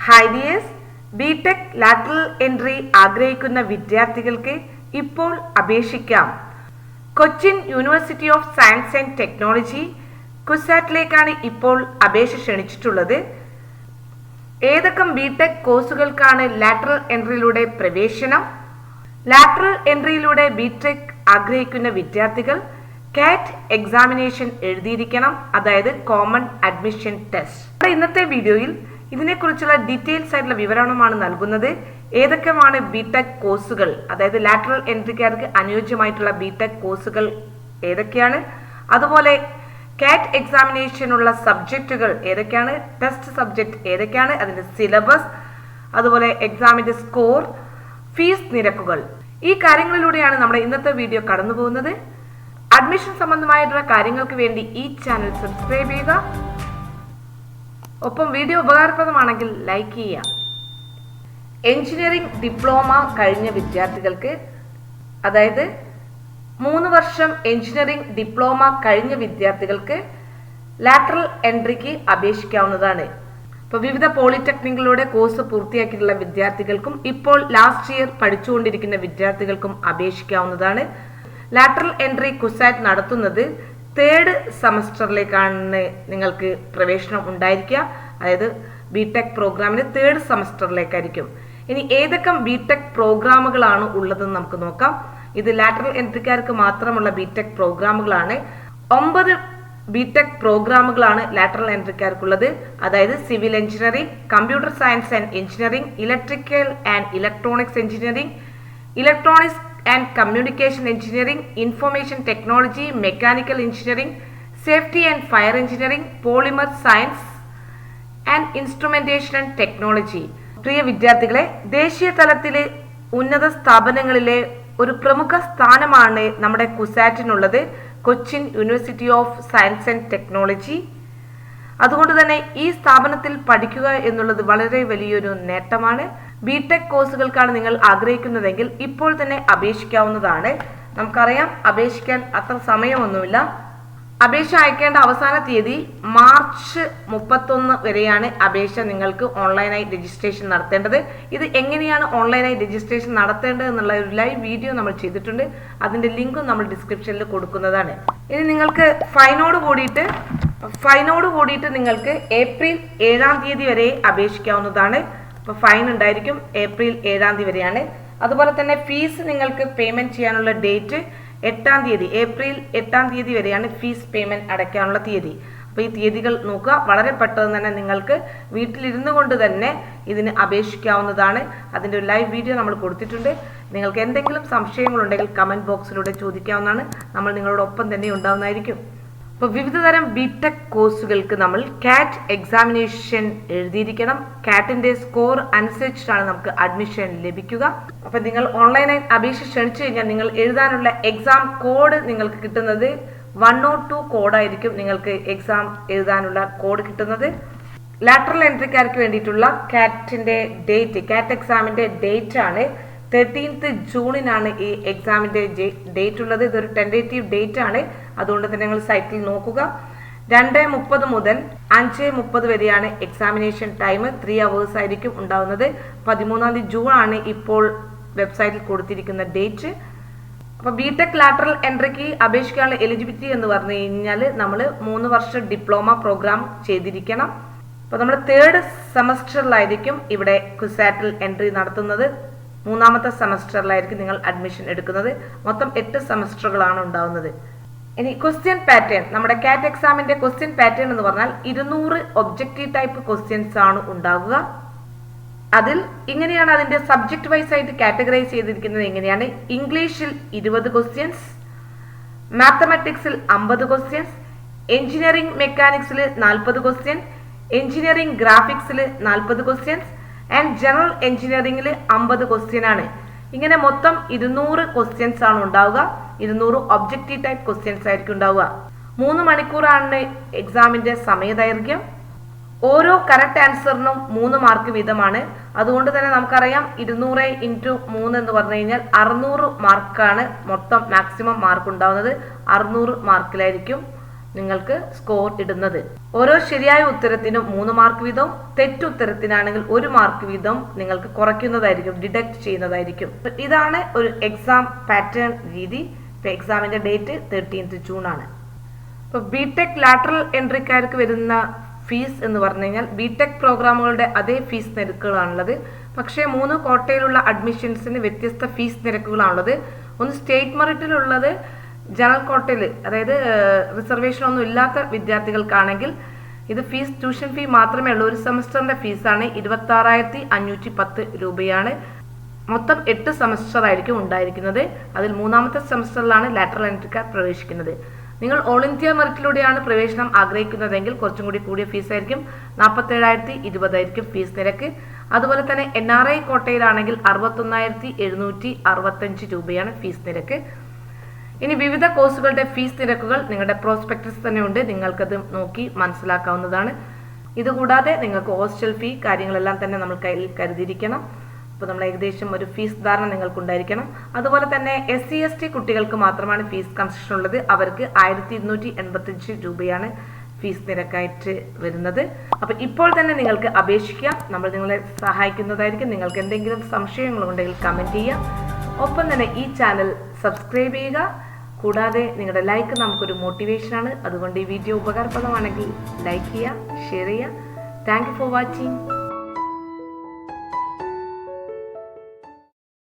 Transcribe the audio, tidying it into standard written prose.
Hi dears, BTech Lateral Entry ആഗ്രഹിക്കുന്ന വിദ്യാർത്ഥികൾക്ക് ഇപ്പോൾ അപേക്ഷിക്കാം. Cochin university of science and technology കുസാറ്റിലേക്കാണ് ഇപ്പോൾ അപേക്ഷ ക്ഷണിച്ചിട്ടുള്ളത്. ഏതൊക്കെ ബിടെക് കോഴ്സുകൾക്കാണ് ലാറ്ററൽ എൻട്രിയിലൂടെ പ്രവേശനം? ലാറ്ററൽ എൻട്രിയിലൂടെ ബിടെക് ആഗ്രഹിക്കുന്ന വിദ്യാർത്ഥികൾ കാറ്റ് എക്സാമിനേഷൻ എഴുതിയിരിക്കണം, അതായത് കോമൺ അഡ്മിഷൻ ടെസ്റ്റ്. ഇന്നത്തെ വീഡിയോയിൽ ഇതിനെക്കുറിച്ചുള്ള ഡീറ്റെയിൽസ് ആയിട്ടുള്ള വിവരണമാണ് നൽകുന്നത്. ഏതൊക്കെയാണ് ബിടെക് കോഴ്സുകൾ, അതായത് ലാറ്ററൽ എൻട്രിക്കാർക്ക് അനുയോജ്യമായിട്ടുള്ള ബിടെക് കോഴ്സുകൾ ഏതൊക്കെയാണ്, അതുപോലെ കാറ്റ് എക്സാമിനേഷനുള്ള സബ്ജക്റ്റുകൾ ഏതൊക്കെയാണ്, ടെസ്റ്റ് സബ്ജക്റ്റ് ഏതൊക്കെയാണ്, അതിൻ്റെ സിലബസ്, അതുപോലെ എക്സാമിൻ്റെ സ്കോർ, ഫീസ് നിരക്കുകൾ, ഈ കാര്യങ്ങളിലൂടെയാണ് നമ്മുടെ ഇന്നത്തെ വീഡിയോ കടന്നു പോകുന്നത്. അഡ്മിഷൻ സംബന്ധമായിട്ടുള്ള കാര്യങ്ങൾക്ക് വേണ്ടി ഈ ചാനൽ സബ്സ്ക്രൈബ് ചെയ്യുക. ഒപ്പം വീഡിയോ ഉപകാരപ്രദമാണെങ്കിൽ ലൈക്ക് ചെയ്യുക. എഞ്ചിനീയറിംഗ് ഡിപ്ലോമ കഴിഞ്ഞ വിദ്യാർത്ഥികൾക്ക്, അതായത് 3 വർഷം എഞ്ചിനീയറിംഗ് ഡിപ്ലോമ കഴിഞ്ഞ വിദ്യാർത്ഥികൾക്ക് ലാറ്ററൽ എൻട്രിക്ക് അപേക്ഷിക്കാവുന്നതാണ്. ഇപ്പോൾ വിവിധ പോളിടെക്നിക്കുകളുടെ കോഴ്സ് പൂർത്തിയാക്കിയിട്ടുള്ള വിദ്യാർത്ഥികൾക്കും ഇപ്പോൾ ലാസ്റ്റ് ഇയർ പഠിച്ചുകൊണ്ടിരിക്കുന്ന വിദ്യാർത്ഥികൾക്കും അപേക്ഷിക്കാവുന്നതാണ്. ലാറ്ററൽ എൻട്രി കുസാറ്റ് നടത്തുന്നത് 3rd സെമസ്റ്ററിലേക്കാണ് നിങ്ങൾക്ക് പ്രവേശനം ഉണ്ടായിരിക്കുക. അതായത് ബിടെക് പ്രോഗ്രാമിന് 3rd സെമസ്റ്ററിലേക്കായിരിക്കും. ഇനി ഏതൊക്കെ ബിടെക് പ്രോഗ്രാമുകളാണ് ഉള്ളതെന്ന് നമുക്ക് നോക്കാം. ഇത് ലാറ്ററൽ എൻട്രിക്കാർക്ക് മാത്രമുള്ള ബിടെക് പ്രോഗ്രാമുകളാണ്. 9 ബിടെക് പ്രോഗ്രാമുകളാണ് ലാറ്ററൽ എൻട്രിക്കാർക്കുള്ളത്. അതായത് civil engineering, computer science and engineering, electrical and electronics engineering, electronics and communication engineering, information technology, mechanical engineering, safety and fire engineering, polymer science and instrumentation and technology. പ്രിയ വിദ്യാർത്ഥികളെ, ദേശീയ തലത്തിലെ ഉന്നത സ്ഥാപനങ്ങളിലെ ഒരു പ്രമുഖ സ്ഥാനമാണ് നമ്മുടെ കുസാറ്റിനുള്ളത്, Cochin university of science and technology. അതുകൊണ്ട് തന്നെ ഈ സ്ഥാപനത്തിൽ പഠിക്കുക എന്നുള്ളത് വളരെ വലിയൊരു നേട്ടമാണ്. ബിടെക് കോഴ്സുകൾക്കാണ് നിങ്ങൾ ആഗ്രഹിക്കുന്നതെങ്കിൽ ഇപ്പോൾ തന്നെ അപേക്ഷിക്കാവുന്നതാണ്. നമുക്കറിയാം, അപേക്ഷിക്കാൻ അത്ര സമയമൊന്നുമില്ല. അപേക്ഷ അയക്കേണ്ട അവസാന തീയതി മാർച്ച് 31 വരെയാണ് അപേക്ഷ നിങ്ങൾക്ക് ഓൺലൈനായി രജിസ്ട്രേഷൻ നടത്തേണ്ടത്. ഇത് എങ്ങനെയാണ് ഓൺലൈനായി രജിസ്ട്രേഷൻ നടത്തേണ്ടത് എന്നുള്ള ഒരു ലൈവ് വീഡിയോ നമ്മൾ ചെയ്തിട്ടുണ്ട്. അതിൻ്റെ ലിങ്കും നമ്മൾ ഡിസ്ക്രിപ്ഷനിൽ കൊടുക്കുന്നതാണ്. ഇനി നിങ്ങൾക്ക് ഫൈനോട് കൂടിയിട്ട് നിങ്ങൾക്ക് ഏപ്രിൽ 7 തീയതി വരെ അപേക്ഷിക്കാവുന്നതാണ്. അപ്പോൾ ഫൈൻ ഉണ്ടായിരിക്കും ഏപ്രിൽ 7 വരെയാണ്. അതുപോലെ തന്നെ ഫീസ് നിങ്ങൾക്ക് പേയ്മെന്റ് ചെയ്യാനുള്ള ഡേറ്റ് 8 തീയതി, ഏപ്രിൽ 8 തീയതി വരെയാണ് ഫീസ് പേയ്മെന്റ് അടയ്ക്കാനുള്ള തീയതി. അപ്പോൾ ഈ തീയതികൾ നോക്കുക. വളരെ പെട്ടെന്ന് തന്നെ നിങ്ങൾക്ക് വീട്ടിലിരുന്നു കൊണ്ട് തന്നെ ഇതിന് അപേക്ഷിക്കാവുന്നതാണ്. അതിൻ്റെ ഒരു ലൈവ് വീഡിയോ നമ്മൾ കൊടുത്തിട്ടുണ്ട്. നിങ്ങൾക്ക് എന്തെങ്കിലും സംശയങ്ങളുണ്ടെങ്കിൽ കമൻറ്റ് ബോക്സിലൂടെ ചോദിക്കാവുന്നതാണ്. നമ്മൾ നിങ്ങളോടൊപ്പം തന്നെ ഉണ്ടാവുന്നതായിരിക്കും. അപ്പോൾ വിവിധ തരം ബിടെക് കോഴ്സുകൾക്ക് നമ്മൾ കാറ്റ് എക്സാമിനേഷൻ എഴുതിയിരിക്കണം. കാറ്റിൻ്റെ സ്കോർ അനുസരിച്ചിട്ടാണ് നമുക്ക് അഡ്മിഷൻ ലഭിക്കുക. അപ്പോൾ നിങ്ങൾ ഓൺലൈനായി അപേക്ഷ ക്ഷണിച്ചു കഴിഞ്ഞാൽ നിങ്ങൾ എഴുതാനുള്ള എക്സാം കോഡ് നിങ്ങൾക്ക് കിട്ടുന്നത് 102 കോഡായിരിക്കും. നിങ്ങൾക്ക് എക്സാം എഴുതാനുള്ള കോഡ് കിട്ടുന്നത്. ലാറ്ററൽ എൻട്രിക്കാർക്ക് വേണ്ടിയിട്ടുള്ള കാറ്റിൻ്റെ ഡേറ്റ്, കാറ്റ് എക്സാമിൻ്റെ ഡേറ്റ് ആണ് 13th ജൂണിനാണ് ഈ എക്സാമിൻ്റെ ഡേറ്റ് ഉള്ളത്. ഇതൊരു ടെൻറ്റേറ്റീവ് ഡേറ്റ് ആണ്. അതുകൊണ്ട് തന്നെ നിങ്ങൾ സൈറ്റിൽ നോക്കുക. 2:30 മുതൽ 5:30 വരെയാണ് എക്സാമിനേഷൻ ടൈം. 3 hours ആയിരിക്കും ഉണ്ടാവുന്നത്. 13 ജൂൺ ആണ് ഇപ്പോൾ വെബ്സൈറ്റിൽ കൊടുത്തിരിക്കുന്ന ഡേറ്റ്. അപ്പോൾ ബിടെക് ലാറ്ററൽ എൻട്രിക്ക് അപേക്ഷിക്കാനുള്ള എലിജിബിലിറ്റി എന്ന് പറഞ്ഞു കഴിഞ്ഞാൽ നമ്മൾ 3 വർഷം ഡിപ്ലോമ പ്രോഗ്രാം ചെയ്തിരിക്കണം. അപ്പോൾ നമ്മൾ 3rd സെമസ്റ്ററിലായിരിക്കും ഇവിടെ കുസാറ്റിൽ എൻട്രി നടത്തുന്നത്. 3ാമത്തെ സെമസ്റ്ററിലായിരിക്കും നിങ്ങൾ അഡ്മിഷൻ എടുക്കുന്നത്. മൊത്തം 8 സെമസ്റ്ററുകളാണ് ഉണ്ടാവുന്നത്. ഇനി ക്വസ്റ്റ്യൻ പാറ്റേൺ, നമ്മുടെ കാറ്റ് എക്സാമിന്റെ ക്വസ്റ്റ്യൻ പാറ്റേൺ എന്ന് പറഞ്ഞാൽ 200 ഒബ്ജക്റ്റീവ് ടൈപ്പ് ക്വസ്റ്റ്യൻസ് ആണ് ഉണ്ടാവുക. അതിൽ ഇങ്ങനെയാണ് അതിന്റെ സബ്ജക്ട് വൈസ് ആയിട്ട് കാറ്റഗറൈസ് ചെയ്തിരിക്കുന്നത്. എങ്ങനെയാണ്: ഇംഗ്ലീഷിൽ 20 ക്വസ്റ്റ്യൻസ്, മാത്തമാറ്റിക്സിൽ 50 ക്വസ്റ്റ്യൻസ്, എഞ്ചിനീയറിംഗ് മെക്കാനിക്സിൽ 40 ക്വസ്റ്റ്യൻ, എഞ്ചിനീയറിംഗ് ഗ്രാഫിക്സിൽ 40 ക്വസ്റ്റ്യൻസ് ആൻഡ് ജനറൽ എഞ്ചിനീയറിംഗിൽ 50 ക്വസ്റ്റ്യൻ ആണ്. ഇങ്ങനെ മൊത്തം 200 ക്വസ്റ്റ്യൻസ് ആണ് ഉണ്ടാവുക. 200 ഒബ്ജക്റ്റീവ് ടൈപ്പ് ക്വസ്റ്റ്യൻസ് ആയിരിക്കും ഉണ്ടാവുക. 3 മണിക്കൂറാണ് എക്സാമിന്റെ സമയദൈർഘ്യം. ഓരോ കറക്റ്റ് ആൻസറിനും 3 മാർക്ക് വീതമാണ്. അതുകൊണ്ട് തന്നെ നമുക്കറിയാം 200 × 3 എന്ന് പറഞ്ഞു കഴിഞ്ഞാൽ 600 മാർക്കാണ് മൊത്തം മാക്സിമം മാർക്ക് ഉണ്ടാവുന്നത്. 600 മാർക്കിലായിരിക്കും നിങ്ങൾക്ക് സ്കോർ ഇടുന്നത്. ഓരോ ശരിയായ ഉത്തരത്തിനും 3 മാർക്ക് വീതം, തെറ്റുത്തരത്തിനാണെങ്കിൽ 1 മാർക്ക് വീതം നിങ്ങൾക്ക് കുറയ്ക്കുന്നതായിരിക്കും, ഡിഡക്ട് ചെയ്യുന്നതായിരിക്കും. ഇതാണ് ഒരു എക്സാം പാറ്റേൺ രീതി. എക്സാമിന്റെ ഡേറ്റ് 13th ജൂൺ ആണ്. ഇപ്പോൾ ബിടെക് ലാറ്ററൽ എൻട്രിക്കാർക്ക് വരുന്ന ഫീസ് എന്ന് പറഞ്ഞു കഴിഞ്ഞാൽ ബിടെക് പ്രോഗ്രാമുകളുടെ അതേ ഫീസ് നിരക്കുകളാണുള്ളത്. പക്ഷേ 3 കോട്ടയിലുള്ള അഡ്മിഷൻസിന് വ്യത്യസ്ത ഫീസ് നിരക്കുകളാണുള്ളത്. ഒന്ന് സ്റ്റേറ്റ് മെറിറ്റിലുള്ളത് ജനറൽ കോട്ടയിൽ, അതായത് റിസർവേഷൻ ഒന്നും ഇല്ലാത്ത വിദ്യാർത്ഥികൾക്കാണെങ്കിൽ ഇത് ഫീസ് ട്യൂഷൻ ഫീ മാത്രമേ ഉള്ളൂ. ഒരു സെമസ്റ്ററിന്റെ ഫീസാണ് 26,510 രൂപയാണ്. മൊത്തം 8 സെമസ്റ്റർ ആയിരിക്കും ഉണ്ടായിരിക്കുന്നത്. അതിൽ 3ാമത്തെ സെമസ്റ്ററിലാണ് ലാറ്ററൽ എൻട്രിക്കാർ പ്രവേശിക്കുന്നത്. നിങ്ങൾ ഓൾ ഇന്ത്യ മെറിറ്റിലൂടെയാണ് പ്രവേശനം ആഗ്രഹിക്കുന്നതെങ്കിൽ കുറച്ചും കൂടി കൂടിയ ഫീസായിരിക്കും. 47,020 ആയിരിക്കും ഫീസ് നിരക്ക്. അതുപോലെ തന്നെ NRI കോട്ടയിലാണെങ്കിൽ 61,765 രൂപയാണ് ഫീസ് നിരക്ക്. ഇനി വിവിധ കോഴ്സുകളുടെ ഫീസ് നിരക്കുകൾ നിങ്ങളുടെ പ്രോസ്പെക്ടസ് തന്നെ ഉണ്ട്, നിങ്ങൾക്കത് നോക്കി മനസ്സിലാക്കാവുന്നതാണ്. ഇതുകൂടാതെ നിങ്ങൾക്ക് ഹോസ്റ്റൽ ഫീ കാര്യങ്ങളെല്ലാം തന്നെ നമ്മൾ കയ്യിൽ കരുതിയിരിക്കണം. അപ്പോൾ നമ്മൾ ഏകദേശം ഒരു ഫീസ് ധാരണ നിങ്ങൾക്കുണ്ടായിരിക്കണം. അതുപോലെ തന്നെ SC ST കുട്ടികൾക്ക് മാത്രമാണ് ഫീസ് കൺസെഷൻ ഉള്ളത്. അവർക്ക് 1,285 രൂപയാണ് ഫീസ് നിരക്കായിട്ട് വരുന്നത്. അപ്പോൾ ഇപ്പോൾ തന്നെ നിങ്ങൾക്ക് അപേക്ഷിക്കാം, നമ്മൾ നിങ്ങളെ സഹായിക്കുന്നതായിരിക്കും. നിങ്ങൾക്ക് എന്തെങ്കിലും സംശയങ്ങളുണ്ടെങ്കിൽ കമൻറ്റ് ചെയ്യുക. ഒപ്പം തന്നെ ഈ ചാനൽ സബ്സ്ക്രൈബ് ചെയ്യുക. കൂടാതെ നിങ്ങളുടെ ലൈക്ക് നമുക്കൊരു മോട്ടിവേഷനാണ്. അതുകൊണ്ട് ഈ വീഡിയോ ഉപകാരപ്രദമാണെങ്കിൽ ലൈക്ക് ചെയ്യുക, ഷെയർ ചെയ്യുക. Thank you for watching.